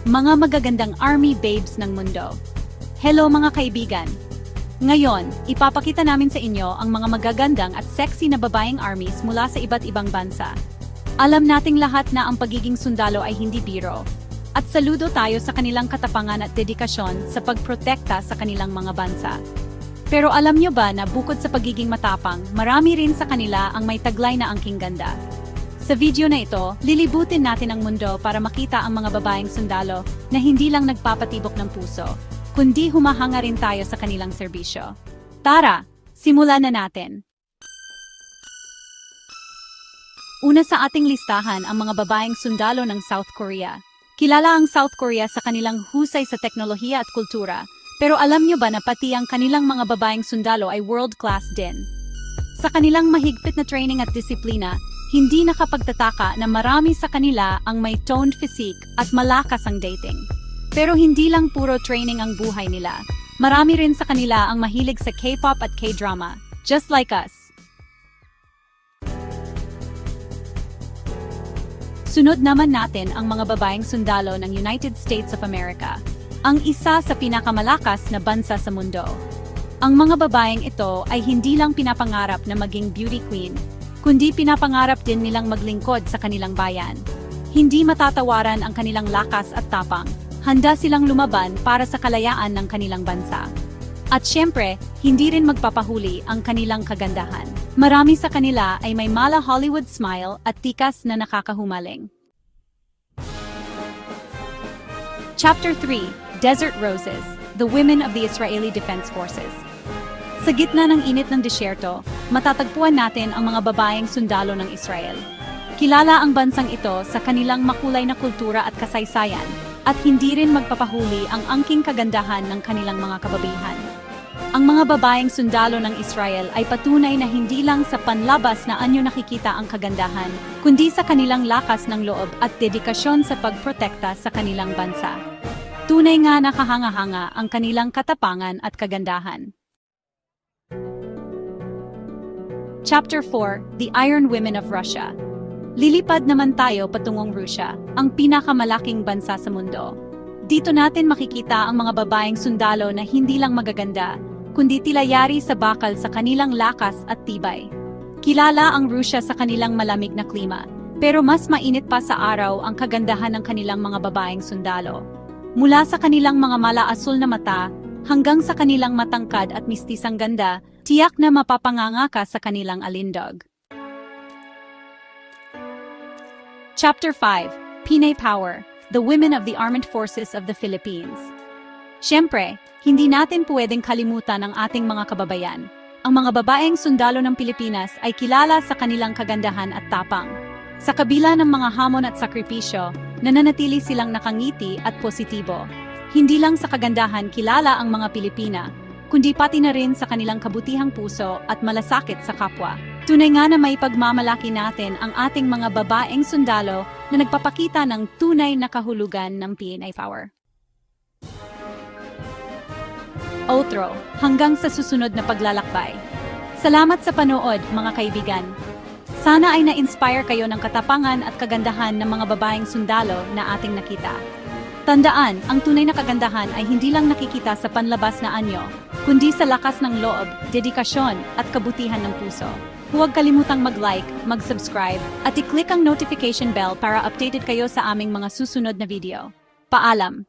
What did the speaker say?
mga magagandang army babes ng mundo. Hello mga kaibigan! Ngayon, ipapakita namin sa inyo ang mga magagandang at sexy na babaeng armies mula sa iba't ibang bansa. Alam nating lahat na ang pagiging sundalo ay hindi biro. At saludo tayo sa kanilang katapangan at dedikasyon sa pagprotekta sa kanilang mga bansa. Pero alam nyo ba na bukod sa pagiging matapang, marami rin sa kanila ang may taglay na angking ganda. Sa video na ito, lilibutin natin ang mundo para makita ang mga babaeng sundalo na hindi lang nagpapatibok ng puso, kundi humahanga rin tayo sa kanilang serbisyo. Tara, simulan na natin! Una sa ating listahan ang mga babaeng sundalo ng South Korea. Kilala ang South Korea sa kanilang husay sa teknolohiya at kultura, pero alam nyo ba na pati ang kanilang mga babaeng sundalo ay world-class din? Sa kanilang mahigpit na training at disiplina, hindi nakapagtataka na marami sa kanila ang may toned physique at malakas ang dating. Pero hindi lang puro training ang buhay nila. Marami rin sa kanila ang mahilig sa K-pop at K-drama, just like us. Sunod naman natin ang mga babaeng sundalo ng United States of America, ang isa sa pinakamalakas na bansa sa mundo. Ang mga babaeng ito ay hindi lang pinapangarap na maging beauty queen, kundi pinapangarap din nilang maglingkod sa kanilang bayan. Hindi matatawaran ang kanilang lakas at tapang. Handa silang lumaban para sa kalayaan ng kanilang bansa. At syempre, hindi rin magpapahuli ang kanilang kagandahan. Marami sa kanila ay may mala Hollywood smile at tikas na nakakahumaling. Chapter 3: Desert Roses, the Women of the Israeli Defense Forces. Sa gitna ng init ng disyerto, matatagpuan natin ang mga babaeng sundalo ng Israel. Kilala ang bansang ito sa kanilang makulay na kultura at kasaysayan, at hindi rin magpapahuli ang angking kagandahan ng kanilang mga kababayan. Ang mga babaeng sundalo ng Israel ay patunay na hindi lang sa panlabas na anyo nakikita ang kagandahan, kundi sa kanilang lakas ng loob at dedikasyon sa pagprotekta sa kanilang bansa. Tunay nga nakahanga-hanga ang kanilang katapangan at kagandahan. Chapter 4: The Iron Women of Russia. Lilipad naman tayo patungong Russia, ang pinakamalaking bansa sa mundo. Dito natin makikita ang mga babaeng sundalo na hindi lang magaganda, kundi tila yari sa bakal sa kanilang lakas at tibay. Kilala ang Russia sa kanilang malamig na klima, pero mas mainit pa sa araw ang kagandahan ng kanilang mga babaeng sundalo. Mula sa kanilang mga mala-asul na mata, hanggang sa kanilang matangkad at mistisang ganda, tiyak na mapapanganga ka sa kanilang alindog. Chapter 5: Pinay Power, the Women of the Armed Forces of the Philippines. Siyempre, hindi natin pwedeng kalimutan ang ating mga kababayan. Ang mga babaeng sundalo ng Pilipinas ay kilala sa kanilang kagandahan at tapang. Sa kabila ng mga hamon at sakripisyo, nananatili silang nakangiti at positibo. Hindi lang sa kagandahan kilala ang mga Pilipina, kundi pati na rin sa kanilang kabutihang puso at malasakit sa kapwa. Tunay nga na may pagmamalaki natin ang ating mga babaeng sundalo na nagpapakita ng tunay na kahulugan ng PNA Power. Outro, hanggang sa susunod na paglalakbay. Salamat sa panood, mga kaibigan. Sana ay na-inspire kayo ng katapangan at kagandahan ng mga babaeng sundalo na ating nakita. Tandaan, ang tunay na kagandahan ay hindi lang nakikita sa panlabas na anyo, kundi sa lakas ng loob, dedikasyon at kabutihan ng puso. Huwag kalimutang mag-like, mag-subscribe, at i-click ang notification bell para updated kayo sa aming mga susunod na video. Paalam!